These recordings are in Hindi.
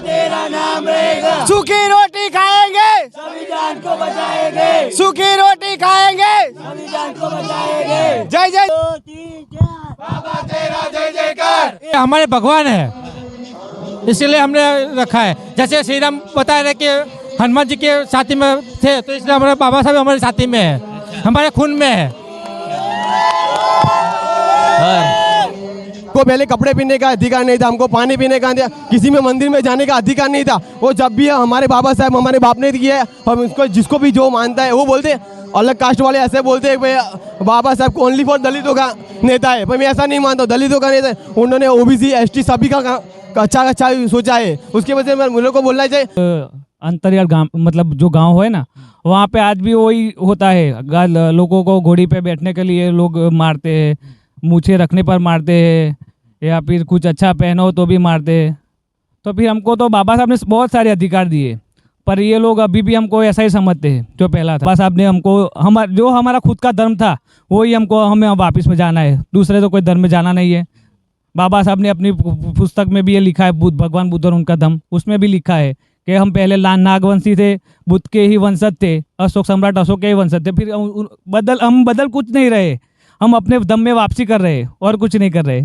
तेरा नाम रहेगा। सूखी रोटी खाएंगे, संविधान को बचाएंगे। सूखी रोटी खाएंगे, संविधान को बचाएंगे। जय जय। बाबा तेरा जय जयकार। ये हमारे भगवान है, इसलिए हमने रखा है। जैसे श्री राम बता रहे कि हनुमान जी के साथी में थे, तो इसलिए हमारे बाबा साहब हमारे साथी में है, हमारे खून में है। को पहले कपड़े पहनने का अधिकार नहीं था, हमको पानी पीने का, किसी में मंदिर में जाने का अधिकार नहीं था। वो जब भी हमारे बाबा साहब हमारे बाप ने किया है, हम उसको जिसको भी जो मानता है वो बोलते हैं। अलग कास्ट वाले ऐसे बोलते हैं भाई बाबा साहब को ओनली फॉर दलितों का नेता है, पर मैं ऐसा नहीं मानता हूँ। दलितों का नेता उन्होंने ओबीसी एसटी सभी का अच्छा सोचा है, उसकी वजह से मुझे को बोलना चाहिए। अंतरियाल गांव मतलब जो गांव है ना, वहाँ पे आज भी वही होता है। लोगों को घोड़ी पे बैठने के लिए लोग मारते हैं, मूछें रखने पर मारते हैं, या फिर कुछ अच्छा पहनो तो भी मारते हैं। तो फिर हमको तो बाबा साहब ने बहुत सारे अधिकार दिए, पर ये लोग अभी भी हमको ऐसा ही समझते हैं जो पहला था। बाबा साहब ने हमको जो हमारा खुद का धर्म था वही हमें वापस में जाना है, दूसरे तो कोई धर्म में जाना नहीं है। बाबा साहब ने अपनी पुस्तक में भी ये लिखा है, भगवान बुद्ध और उनका धम्म, उसमें भी लिखा है कि हम पहले नागवंशी थे, बुद्ध के ही वंशज थे, अशोक सम्राट अशोक के ही वंशज थे। फिर हम बदल कुछ नहीं रहे, हम अपने दम में वापसी कर रहे और कुछ नहीं कर रहे।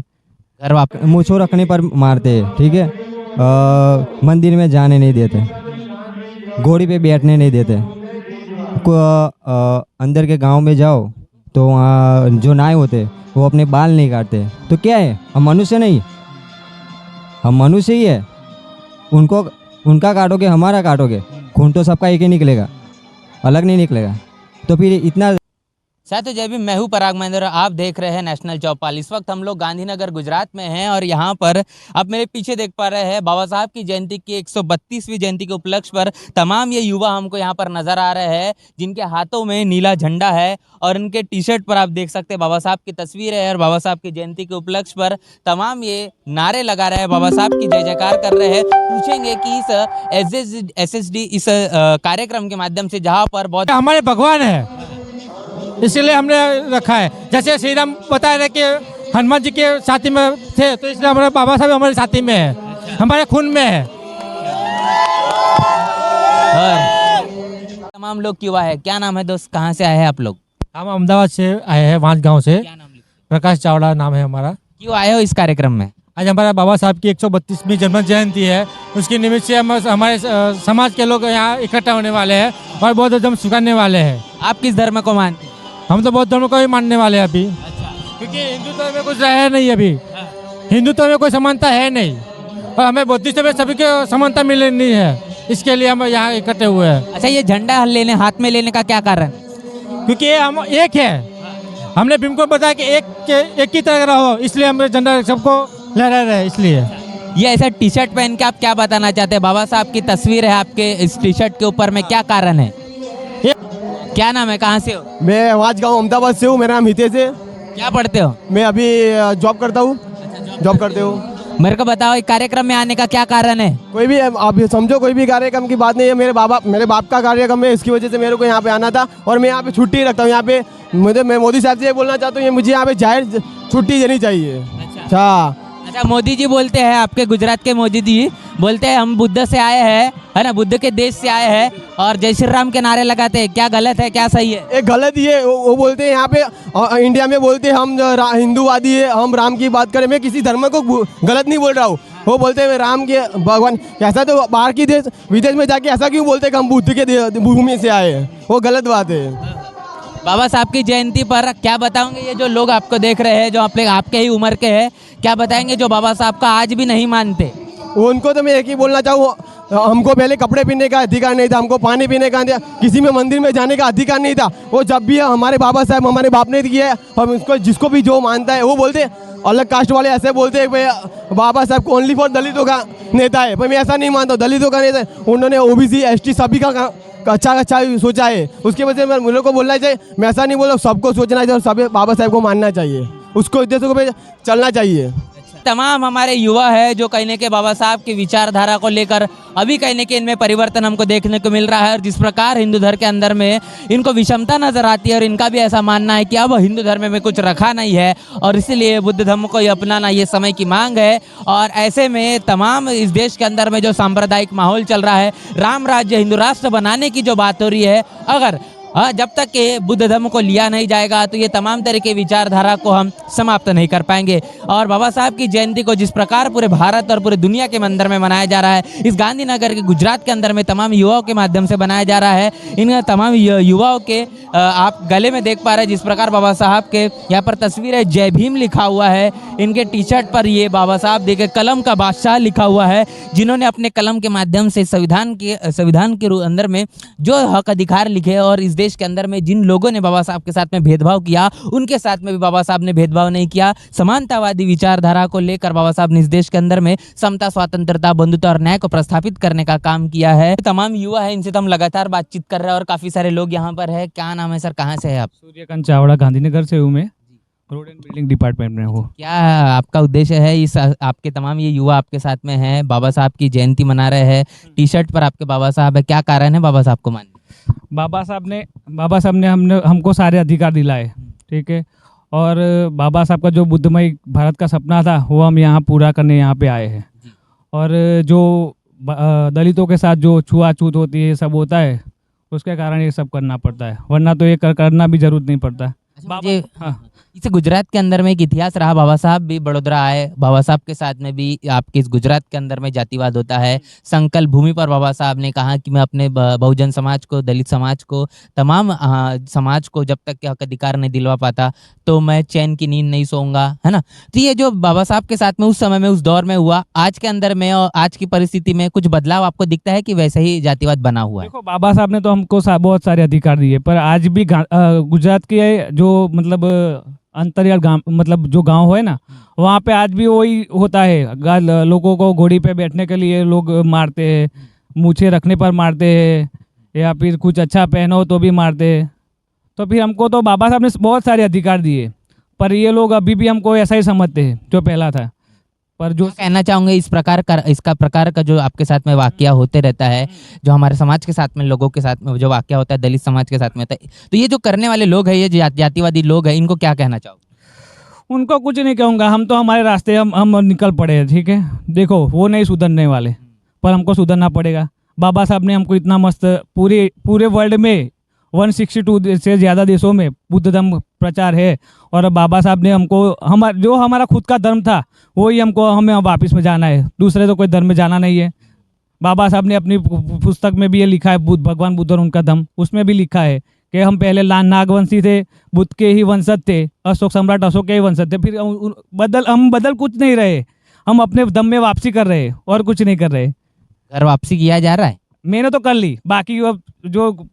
घर मूछों रखने पर मारते हैं, ठीक है। मंदिर में जाने नहीं देते, घोड़ी पे बैठने नहीं देते। अंदर के गांव में जाओ तो वहाँ जो नाई होते वो अपने बाल नहीं काटते। तो क्या है, हम मनुष्य नहीं, हम मनुष्य ही है। उनका काटोगे हमारा काटोगे, खून तो सबका एक ही निकलेगा, अलग नहीं निकलेगा। तो फिर इतना साथियों जय भीम, मैं हूं पराग महेंद्र, आप देख रहे हैं नेशनल चौपाल। इस वक्त हम लोग गांधीनगर गुजरात में हैं और यहां पर आप मेरे पीछे देख पा रहे हैं बाबा साहब की जयंती की 132वीं जयंती के उपलक्ष्य पर तमाम ये युवा हमको यहां पर नजर आ रहे हैं, जिनके हाथों में नीला झंडा है और इनके टी शर्ट पर आप देख सकते हैं बाबा साहब की तस्वीर है। और बाबा साहब की जयंती के उपलक्ष्य पर तमाम ये नारे लगा रहे हैं, बाबा साहब की जय जयकार कर रहे हैं। पूछेंगे कि इस SSD इस कार्यक्रम के माध्यम से जहाँ पर बहुत हमारे भगवान है, इसलिए हमने रखा है। जैसे श्री राम बता रहे कि हनुमान जी के साथी में थे, तो इसलिए हमारे बाबा साहब हमारे साथी में है, हमारे खून में है। तमाम लोग युवा है। क्या नाम है दोस्त, कहाँ से आए हैं आप लोग? हम अहमदाबाद से आए हैं, वांस गांव से। क्या नाम? प्रकाश चावड़ा नाम है हमारा। क्यों आए हो इस कार्यक्रम में? आज हमारा बाबा साहब की 132वीं जन्म जयंती है, उसकी निमित्त से हम हमारे समाज के लोग यहाँ इकट्ठा होने वाले हैं और बहुत एकदम स्वीकारने वाले हैं। आप किस धर्म को मानते हैं? हम तो बौद्ध धर्म को ही मानने वाले हैं अभी। क्योंकि हिंदुत्व में कुछ है नहीं, अभी हिंदुत्व में कोई समानता है नहीं, और हमें बौद्धिस्ट में सभी को समानता मिलनी है, इसके लिए हम यहाँ इकट्ठे हुए हैं। अच्छा, ये झंडा हाथ में लेने का क्या कारण? क्योंकि हम एक है, हमने भीम को बताया कि एक की तरह रहो, इसलिए हम झंडा सबको लहरा रहे हैं। इसलिए ये ऐसा टी शर्ट पहन के आप क्या बताना चाहते हैं? बाबा साहब की तस्वीर है आपके इस टी शर्ट के ऊपर में, क्या कारण है? क्या नाम है, कहाँ से हो? मैं वांस गाँव अहमदाबाद से हूँ, मेरा नाम हितेश है। क्या पढ़ते हो? मैं अभी जॉब करता हूँ। जॉब करते हो? मेरे को बताओ, एक कार्यक्रम में आने का क्या कारण है? कोई भी आप समझो, कोई भी कार्यक्रम की बात नहीं है। मेरे बाप का कार्यक्रम है, इसकी वजह से मेरे को यहाँ पे आना था और मैं यहाँ पे छुट्टी रखता हूँ। यहाँ पे मैं मोदी साहब से ये बोलना चाहता हूँ, मुझे यहाँ पे जाहिर छुट्टी देनी चाहिए। अच्छा, मोदी जी बोलते हैं, आपके गुजरात के मोदी जी बोलते हैं हम बुद्ध से आए हैं, है ना, बुद्ध के देश से आए हैं, और जय श्री राम के नारे लगाते हैं। क्या गलत है, क्या सही है? एक गलत ही है। वो बोलते हैं यहाँ पे इंडिया में बोलते हैं हम हिंदूवादी है, हम राम की बात करें। मैं किसी धर्म को गलत नहीं बोल रहा हूँ। वो बोलते हैं राम के भगवान, ऐसा तो बाहर की विदेश में जाके ऐसा क्यों बोलते हैं कि हम बुद्ध के भूमि से आए हैं? वो गलत बात है। बाबा साहब की जयंती पर क्या बताओगे? ये जो लोग आपको देख रहे हैं, जो आपके ही उम्र के हैं, क्या बताएंगे जो बाबा साहब का आज भी नहीं मानते? उनको तो मैं एक ही बोलना चाहूँ, हमको पहले कपड़े पहनने का अधिकार नहीं था, हमको पानी पीने का, किसी में मंदिर में जाने का अधिकार नहीं था। वो जब भी हमारे बाबा साहब हमारे बाप ने किया है, हम उसको जिसको भी जो मानता है वो बोलते हैं। अलग कास्ट वाले ऐसे बोलते हैं भाई बाबा साहब को ओनली फॉर दलितों का नेता है, पर मैं ऐसा नहीं मानता हूँ। दलितों का नेता उन्होंने ओबीसी एसटी सभी का अच्छा सोचा है, उसकी वजह से मुझे को बोलना चाहिए। मैं ऐसा नहीं बोल रहा, सबको सोचना चाहिए और सब बाबा साहब को मानना चाहिए, उसको उद्देश्य को चलना चाहिए। तमाम हमारे युवा है जो कहीं न कहीं बाबा साहब की विचारधारा को लेकर अभी कहीं न कहीं इनमें परिवर्तन हमको देखने को मिल रहा है। और जिस प्रकार हिंदू धर्म के अंदर में इनको विषमता नजर आती है और इनका भी ऐसा मानना है कि अब हिंदू धर्म में कुछ रखा नहीं है और इसीलिए बुद्ध धर्म को अपनाना ये समय की मांग है। और ऐसे में तमाम इस देश के अंदर में जो सांप्रदायिक माहौल चल रहा है, राम राज्य हिंदू राष्ट्र बनाने की जो बात हो रही है, अगर जब तक कि बुद्ध धर्म को लिया नहीं जाएगा तो ये तमाम तरह के विचारधारा को हम समाप्त नहीं कर पाएंगे। और बाबा साहब की जयंती को जिस प्रकार पूरे भारत और पूरे दुनिया के अंदर में मनाया जा रहा है, इस गांधीनगर के गुजरात के अंदर में तमाम युवाओं के माध्यम से बनाया जा रहा है। इन तमाम युवाओं के आप गले में देख पा रहे हैं जिस प्रकार बाबा साहब के यहाँ पर तस्वीर है, जय भीम लिखा हुआ है। इनके टी शर्ट पर ये बाबा साहब देखे कलम का बादशाह लिखा हुआ है, जिन्होंने अपने कलम के माध्यम से संविधान के अंदर में जो हक अधिकार लिखे और इस देश के अंदर में जिन लोगों ने बाबा साहब के साथ में भेदभाव किया, उनके साथ में भी बाबा साहब ने भेदभाव नहीं किया। समानतावादी विचारधारा को लेकर बाबा साहब ने इस देश के अंदर में समता, स्वतंत्रता, बंधुता और न्याय को प्रस्थापित करने का काम किया है। तमाम युवा है, इनसे तो हम लगातार बातचीत कर रहे हैं और काफी सारे लोग यहाँ पर है। क्या नाम है सर, कहाँ से है आप? सूर्यकांत चावड़ा, गांधीनगर से हूँ मैं, रोड एंड बिल्डिंग डिपार्टमेंट में हूँ। क्या आपका उद्देश्य है? इस आपके तमाम ये युवा आपके साथ में हैं, बाबा साहब की जयंती मना रहे हैं, टी शर्ट पर आपके बाबा साहब है, क्या कारण है बाबा साहब को मानने? बाबा साहब ने हमको सारे अधिकार दिलाए, ठीक है। और बाबा साहब का जो बुद्धमय भारत का सपना था वो हम यहाँ पूरा करने यहाँ पे आए हैं। और जो दलितों के साथ जो छुआछूत होती है, सब होता है, उसके कारण ये सब करना पड़ता है, वरना तो ये करना भी जरूरत नहीं पड़ता। मुझे इसे गुजरात के अंदर में एक इतिहास रहा, बाबा साहब भी बड़ौदा आए, बाबा साहब के साथ में भी आपके इस गुजरात के अंदर में जातिवाद होता है। संकल्प भूमि पर बाबा साहब ने कहा कि मैं अपने बहुजन समाज को, दलित समाज को, तमाम समाज को जब तक के हक अधिकार नहीं दिलवा पाता तो मैं चैन की नींद नहीं सोऊंगा, है ना। तो ये जो बाबा साहब के साथ में उस समय में, उस दौर में हुआ, आज के अंदर में और आज की परिस्थिति में कुछ बदलाव आपको दिखता है कि वैसे ही जातिवाद बना हुआ है? देखो, बाबा साहब ने तो हमको बहुत सारे अधिकार दिए, पर आज भी गुजरात के जो मतलब अंतरियाल गांव, मतलब जो गांव है ना, वहाँ पे आज भी वही होता है। लोगों को घोड़ी पे बैठने के लिए लोग मारते हैं, मूछें रखने पर मारते हैं, या फिर कुछ अच्छा पहनो तो भी मारते हैं। तो फिर हमको तो बाबा साहब ने बहुत सारे अधिकार दिए, पर ये लोग अभी भी हमको ऐसा ही समझते हैं जो पहला था। पर जो कहना चाहूँगे इसका प्रकार का जो आपके साथ में वाकया होते रहता है, जो हमारे समाज के साथ में, लोगों के साथ में जो वाकया होता है, दलित समाज के साथ में होता है, तो ये जो करने वाले लोग हैं, ये जातिवादी लोग हैं, इनको क्या कहना चाहोगे? उनको कुछ नहीं कहूँगा, हम तो हमारे रास्ते हम निकल पड़े हैं, ठीक है। देखो, वो नहीं सुधरने वाले, पर हमको सुधरना पड़ेगा। बाबा साहब ने हमको इतना मस्त पूरे वर्ल्ड में 162 से ज़्यादा देशों में बुद्ध धर्म प्रचार है, और बाबा साहब ने हमको जो हमारा खुद का धर्म था वही हमें वापस में जाना है, दूसरे तो कोई धर्म में जाना नहीं है। बाबा साहब ने अपनी पुस्तक में भी ये लिखा है, भगवान बुद्ध और उनका धर्म, उसमें भी लिखा है कि हम पहले नागवंशी थे, बुद्ध के ही वंशज थे, अशोक सम्राट अशोक के ही वंशज थे, फिर हम बदल कुछ नहीं रहे, हम अपने दम में वापसी कर रहे हैं और कुछ नहीं कर रहे। घर वापसी किया जा रहा है? मैंने तो कर ली, बाकी अब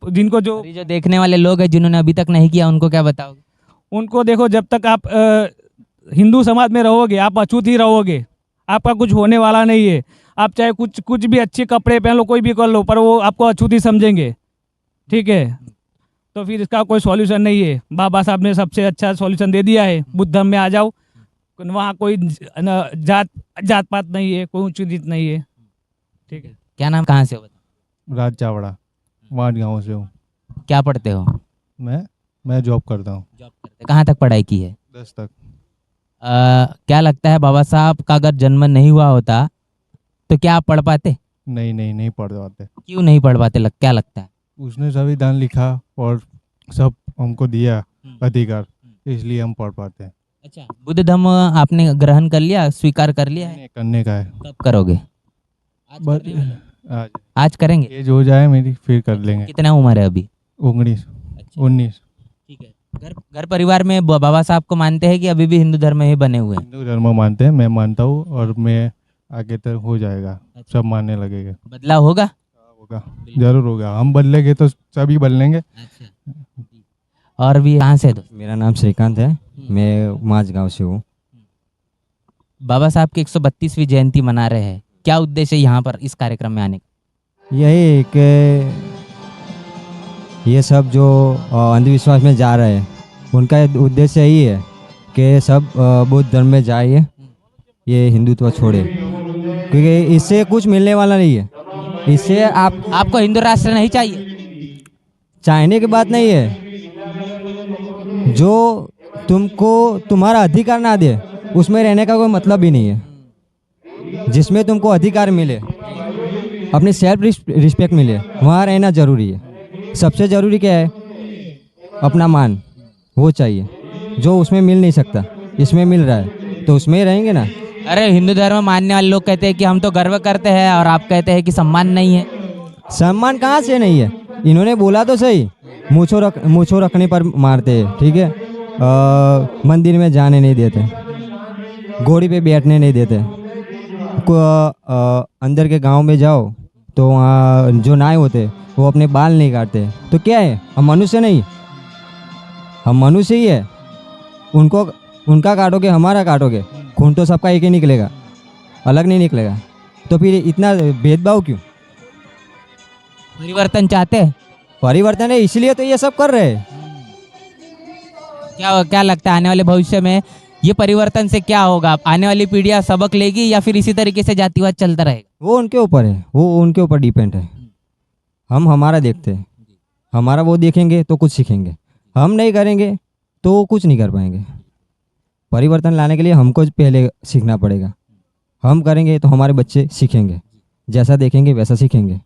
जिनको जो देखने वाले लोग हैं जिन्होंने अभी तक नहीं किया, उनको क्या बताओगे? उनको देखो, जब तक आप हिंदू समाज में रहोगे आप अछूत ही रहोगे, आपका कुछ होने वाला नहीं है। आप चाहे कुछ भी अच्छे कपड़े पहन लो, कोई भी कर लो, पर वो आपको अछूत ही समझेंगे, ठीक है। तो फिर इसका कोई सॉल्यूशन नहीं है। बाबा साहब ने सबसे अच्छा सॉल्यूशन दे दिया है, बुद्ध धर्म में आ जाओ, वहाँ कोई जात पात नहीं है, कोई ऊंची नीच नहीं है, ठीक है। क्या नाम, कहाँ से हो? राज चावड़ा, वाट गाँव से हूँ। क्या पढ़ते हो? मैं जॉब करता हूँ। जॉब करते, कहाँ तक पढ़ाई की है? 10 तक। क्या लगता है बाबा साहब का अगर जन्म नहीं हुआ होता तो क्या आप पढ़ पाते? नहीं पढ़ पाते। क्यों नहीं पढ़ पाते, क्या लगता है? उसने संविधान लिखा और सब हमको दिया अधिकार, इसलिए हम पढ़ पाते हैं। अच्छा, बुद्ध धर्म आपने ग्रहण कर लिया, स्वीकार कर लिया है? करने का है। कब करोगे? आज करेंगे? एज हो जाए मेरी फिर कर लेंगे। कितना उम्र है अभी? 19। ठीक है। घर परिवार में बाबा साहब को मानते हैं कि अभी भी हिंदू धर्म में ही बने हुए हैं? हिंदू धर्म मानते हैं, मैं मानता हूँ, और मैं आगे तक हो जाएगा, सब मानने लगेगा। बदलाव होगा? होगा, जरूर होगा। हम बदलेंगे तो सभी बदलेंगे। अच्छा, और भी कहाँ से? मेरा नाम श्रीकांत है, मैं माझगांव से हूँ। बाबा साहब की 132वीं जयंती मना रहे हैं, क्या उद्देश्य है यहाँ पर इस कार्यक्रम में आने का? यही कि ये सब जो अंधविश्वास में जा रहे हैं, उनका उद्देश्य यही है कि सब बुद्ध धर्म में जाइए ये हिंदुत्व छोड़े, क्योंकि इससे कुछ मिलने वाला नहीं है। इससे आपको हिंदू राष्ट्र नहीं चाहिए? चाहने की बात नहीं है, जो तुमको तुम्हारा अधिकार ना दे उसमें रहने का कोई मतलब भी नहीं है। जिसमें तुमको अधिकार मिले, अपनी सेल्फ रिस्पेक्ट मिले, वहाँ रहना ज़रूरी है। सबसे ज़रूरी क्या है? अपना मान, वो चाहिए, जो उसमें मिल नहीं सकता, इसमें मिल रहा है तो उसमें ही रहेंगे ना। अरे हिंदू धर्म मानने वाले लोग कहते हैं कि हम तो गर्व करते हैं, और आप कहते हैं कि सम्मान नहीं है। सम्मान कहाँ से नहीं है? इन्होंने बोला तो सही, मूछों रखने पर मारते हैं, ठीक है। मंदिर में जाने नहीं देते, घोड़ी पे बैठने नहीं देते। अंदर के गांव में जाओ तो वहाँ जो नाई होते वो अपने बाल नहीं काटते। तो क्या है? हम मनुष्य नहीं? हम मनुष्य ही है। उनका काटोगे, हमारा काटोगे, खून तो सबका एक ही निकलेगा, अलग नहीं निकलेगा। तो फिर इतना भेदभाव क्यों? परिवर्तन चाहते हैं? परिवर्तन है, इसलिए तो ये सब कर रहे हैं। क्या लगता है आने वाले भविष्य में ये परिवर्तन से क्या होगा? आने वाली पीढ़ियां सबक लेगी या फिर इसी तरीके से जातिवाद चलता रहेगा? वो उनके ऊपर है, वो उनके ऊपर डिपेंड है। हम हमारा देखते हैं, हमारा वो देखेंगे तो कुछ सीखेंगे, हम नहीं करेंगे तो कुछ नहीं कर पाएंगे। परिवर्तन लाने के लिए हमको पहले सीखना पड़ेगा। हम करेंगे तो हमारे बच्चे सीखेंगे, जैसा देखेंगे वैसा सीखेंगे।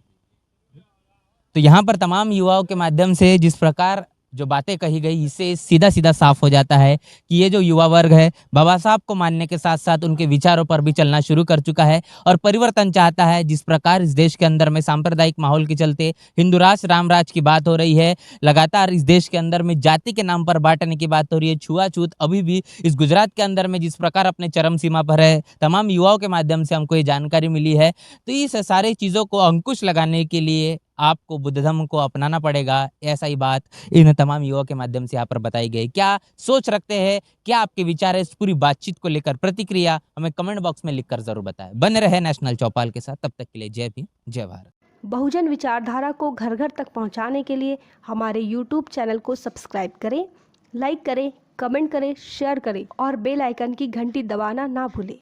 तो यहाँ पर तमाम युवाओं के माध्यम से जिस प्रकार जो बातें कही गई, इससे सीधा सीधा साफ हो जाता है कि ये जो युवा वर्ग है बाबा साहब को मानने के साथ साथ उनके विचारों पर भी चलना शुरू कर चुका है और परिवर्तन चाहता है। जिस प्रकार इस देश के अंदर में सांप्रदायिक माहौल के चलते हिंदू राष्ट्र राम राज की बात हो रही है, लगातार इस देश के अंदर में जाति के नाम पर बांटने की बात हो रही है, छुआछूत अभी भी इस गुजरात के अंदर में जिस प्रकार अपने चरम सीमा पर है, तमाम युवाओं के माध्यम से हमको ये जानकारी मिली है। तो इस सारी चीज़ों को अंकुश लगाने के लिए आपको बुद्ध धर्म को अपनाना पड़ेगा। ऐसा ही बात इन तमाम युवाओं के माध्यम से यहाँ पर बताई गई। क्या सोच रखते हैं, क्या आपके विचार है इस पूरी बातचीत को लेकर? प्रतिक्रिया हमें कमेंट बॉक्स में लिखकर जरूर बताएं। बने रहे नेशनल चौपाल के साथ, तब तक के लिए जय भीम, जय भारत। बहुजन विचारधारा को घर घर तक पहुँचाने के लिए हमारे YouTube चैनल को सब्सक्राइब करें, लाइक करें, कमेंट करें, शेयर करें और बेल आइकन की घंटी दबाना ना भूलें।